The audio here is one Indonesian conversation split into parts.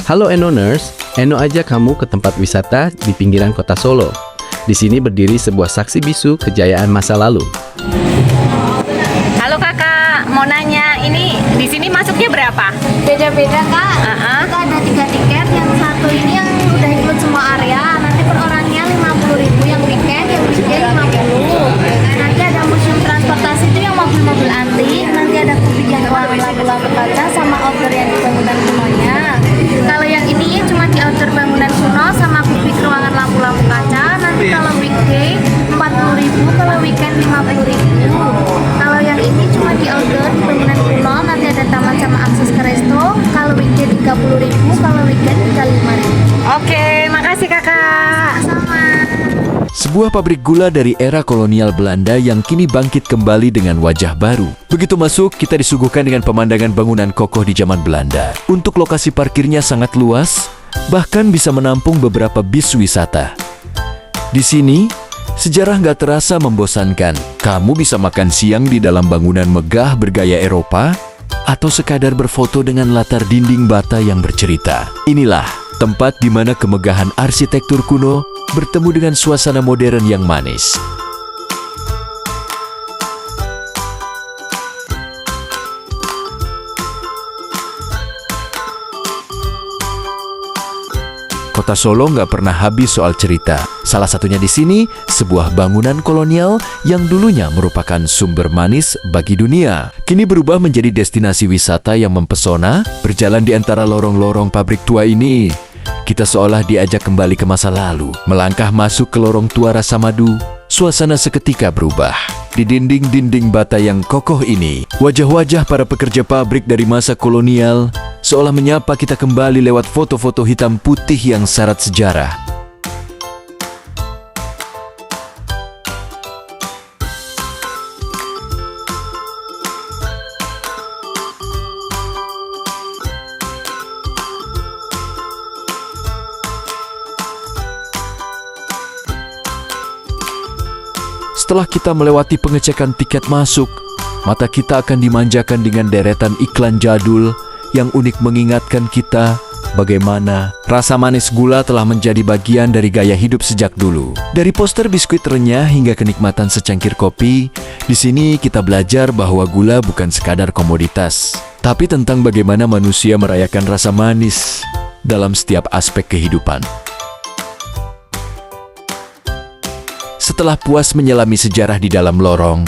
Halo Enoners, Eno ajak kamu ke tempat wisata di pinggiran kota Solo. Di sini berdiri sebuah saksi bisu kejayaan masa lalu. Halo kakak, mau nanya, ini di sini masuknya berapa? Beda-beda kak. Kita ada 3 tiket, yang satu ini yang udah include semua area, nanti per orangnya 50.000 yang weekend, yang weekday 50. Nanti ada museum transportasi itu yang mobil-mobil antik, nanti ada kubik yang ruangan lampu-lampu kaca sama outdoor yang di bangunan kunonya. Kalau yang ini cuma di outdoor bangunan kuno sama kubik ruangan lampu-lampu kaca, nanti kalau weekday 40.000, kalau weekend 50.000. Kalau yang ini cuma di outdoor di bangunan kuno, nanti ada taman sama akses ke resto, kalau weekday 30.000, kalau weekend 35.000. Oke, makasih kakak. Sama. Sebuah pabrik gula dari era kolonial Belanda yang kini bangkit kembali dengan wajah baru. Begitu masuk, kita disuguhkan dengan pemandangan bangunan kokoh di zaman Belanda. Untuk lokasi parkirnya sangat luas, bahkan bisa menampung beberapa bis wisata. Di sini, sejarah nggak terasa membosankan. Kamu bisa makan siang di dalam bangunan megah bergaya Eropa, atau sekadar berfoto dengan latar dinding bata yang bercerita. Inilah tempat di mana kemegahan arsitektur kuno bertemu dengan suasana modern yang manis. Kota Solo nggak pernah habis soal cerita. Salah satunya di sini, sebuah bangunan kolonial yang dulunya merupakan sumber manis bagi dunia. Kini berubah menjadi destinasi wisata yang mempesona. Berjalan di antara lorong-lorong pabrik tua ini, kita seolah diajak kembali ke masa lalu. Melangkah masuk ke lorong tua rasa madu, suasana seketika berubah. Di dinding-dinding bata yang kokoh ini, wajah-wajah para pekerja pabrik dari masa kolonial seolah menyapa kita kembali lewat foto-foto hitam putih yang syarat sejarah. Setelah kita melewati pengecekan tiket masuk, mata kita akan dimanjakan dengan deretan iklan jadul yang unik mengingatkan kita bagaimana rasa manis gula telah menjadi bagian dari gaya hidup sejak dulu. Dari poster biskuit renyah hingga kenikmatan secangkir kopi, di sini kita belajar bahwa gula bukan sekadar komoditas, tapi tentang bagaimana manusia merayakan rasa manis dalam setiap aspek kehidupan. Setelah puas menyelami sejarah di dalam lorong,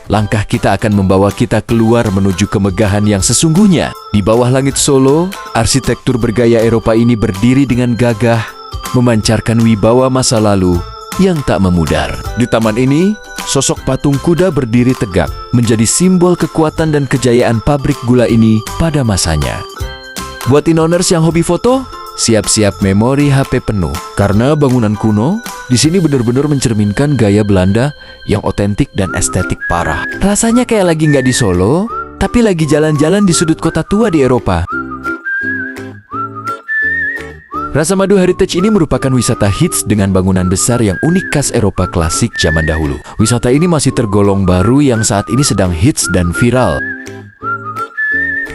langkah kita akan membawa kita keluar menuju kemegahan yang sesungguhnya. Di bawah langit Solo, arsitektur bergaya Eropa ini berdiri dengan gagah, memancarkan wibawa masa lalu yang tak memudar. Di taman ini, sosok patung kuda berdiri tegak, menjadi simbol kekuatan dan kejayaan pabrik gula ini pada masanya. Buat Inoners yang hobi foto, siap-siap memori HP penuh, karena bangunan kuno di sini benar-benar mencerminkan gaya Belanda yang otentik dan estetik parah. Rasanya kayak lagi nggak di Solo, tapi lagi jalan-jalan di sudut kota tua di Eropa. Rasa Madu Heritage ini merupakan wisata hits dengan bangunan besar yang unik khas Eropa klasik zaman dahulu. Wisata ini masih tergolong baru yang saat ini sedang hits dan viral.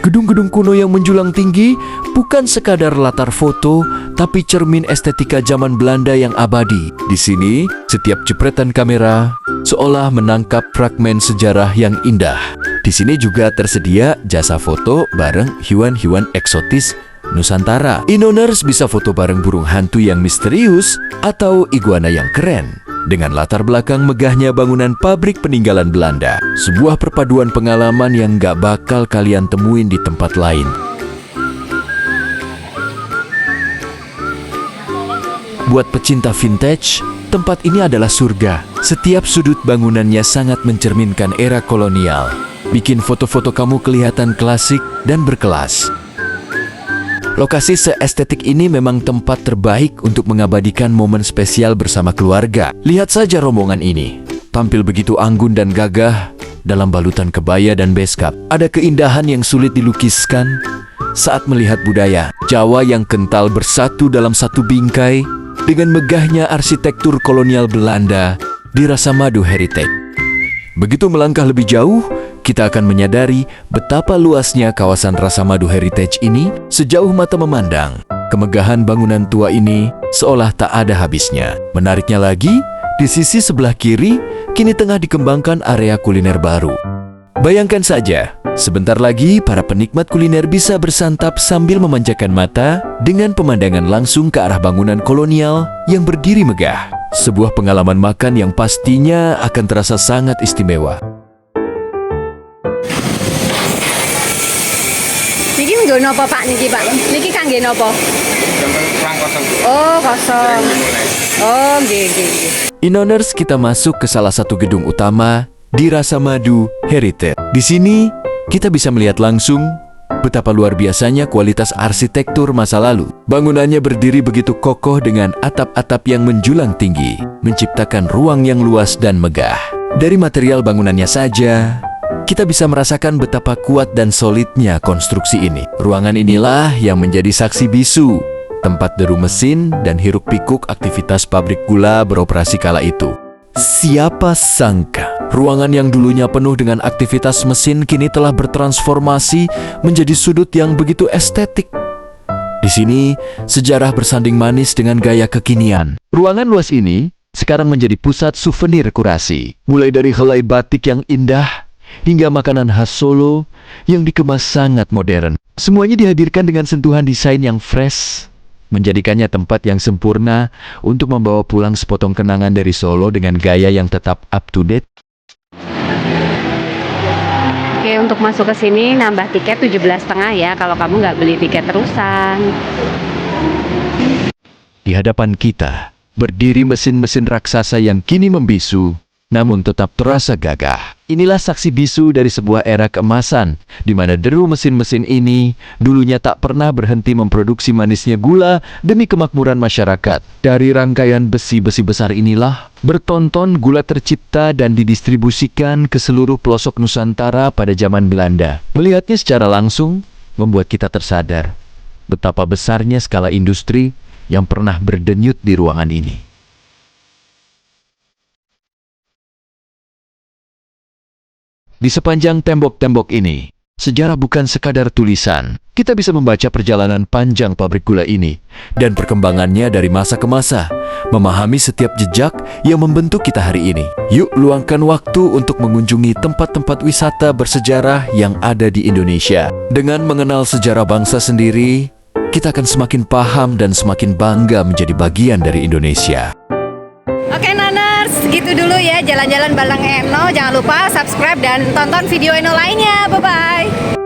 Gedung-gedung kuno yang menjulang tinggi bukan sekadar latar foto, tapi cermin estetika zaman Belanda yang abadi. Di sini, setiap jepretan kamera seolah menangkap fragmen sejarah yang indah. Di sini juga tersedia jasa foto bareng hewan-hewan eksotis Nusantara. Inoners bisa foto bareng burung hantu yang misterius atau iguana yang keren. Dengan latar belakang megahnya bangunan pabrik peninggalan Belanda, sebuah perpaduan pengalaman yang gak bakal kalian temuin di tempat lain. Buat pecinta vintage, tempat ini adalah surga. Setiap sudut bangunannya sangat mencerminkan era kolonial, bikin foto-foto kamu kelihatan klasik dan berkelas. Lokasi seestetik ini memang tempat terbaik untuk mengabadikan momen spesial bersama keluarga. Lihat saja rombongan ini, tampil begitu anggun dan gagah dalam balutan kebaya dan beskap. Ada keindahan yang sulit dilukiskan saat melihat budaya Jawa yang kental bersatu dalam satu bingkai dengan megahnya arsitektur kolonial Belanda di Rasamadu Heritage. Begitu melangkah lebih jauh, kita akan menyadari betapa luasnya kawasan Rasamadu Heritage ini sejauh mata memandang. Kemegahan bangunan tua ini seolah tak ada habisnya. Menariknya lagi, di sisi sebelah kiri kini tengah dikembangkan area kuliner baru. Bayangkan saja, sebentar lagi para penikmat kuliner bisa bersantap sambil memanjakan mata dengan pemandangan langsung ke arah bangunan kolonial yang berdiri megah. Sebuah pengalaman makan yang pastinya akan terasa sangat istimewa. Niki nggo napa Pak niki Pak? Niki kangge napa? Oh, kosong. Oh, nggih. Inoners, kita masuk ke salah satu gedung utama di Rasamadu Heritage. Di sini, kita bisa melihat langsung betapa luar biasanya kualitas arsitektur masa lalu. Bangunannya berdiri begitu kokoh dengan atap-atap yang menjulang tinggi, menciptakan ruang yang luas dan megah. Dari material bangunannya saja, kita bisa merasakan betapa kuat dan solidnya konstruksi ini. Ruangan inilah yang menjadi saksi bisu, tempat deru mesin dan hiruk-pikuk aktivitas pabrik gula beroperasi kala itu. Siapa sangka, ruangan yang dulunya penuh dengan aktivitas mesin kini telah bertransformasi menjadi sudut yang begitu estetik. Di sini, sejarah bersanding manis dengan gaya kekinian. Ruangan luas ini sekarang menjadi pusat souvenir kurasi. Mulai dari helai batik yang indah, hingga makanan khas Solo yang dikemas sangat modern. Semuanya dihadirkan dengan sentuhan desain yang fresh, menjadikannya tempat yang sempurna untuk membawa pulang sepotong kenangan dari Solo dengan gaya yang tetap up to date. Oke, untuk masuk ke sini nambah tiket 17,5 ya kalau kamu nggak beli tiket terusan. Di hadapan kita, berdiri mesin-mesin raksasa yang kini membisu, namun tetap terasa gagah. Inilah saksi bisu dari sebuah era keemasan, di mana deru mesin-mesin ini dulunya tak pernah berhenti memproduksi manisnya gula demi kemakmuran masyarakat. Dari rangkaian besi-besi besar inilah, bertonton gula tercipta dan didistribusikan ke seluruh pelosok Nusantara pada zaman Belanda. Melihatnya secara langsung, membuat kita tersadar betapa besarnya skala industri yang pernah berdenyut di ruangan ini. Di sepanjang tembok-tembok ini, sejarah bukan sekadar tulisan. Kita bisa membaca perjalanan panjang pabrik gula ini dan perkembangannya dari masa ke masa, memahami setiap jejak yang membentuk kita hari ini. Yuk luangkan waktu untuk mengunjungi tempat-tempat wisata bersejarah yang ada di Indonesia. Dengan mengenal sejarah bangsa sendiri, kita akan semakin paham dan semakin bangga menjadi bagian dari Indonesia. Oke Noners, segitu dulu ya jalan-jalan Balang Eno. Jangan lupa subscribe dan tonton video Eno lainnya. Bye-bye.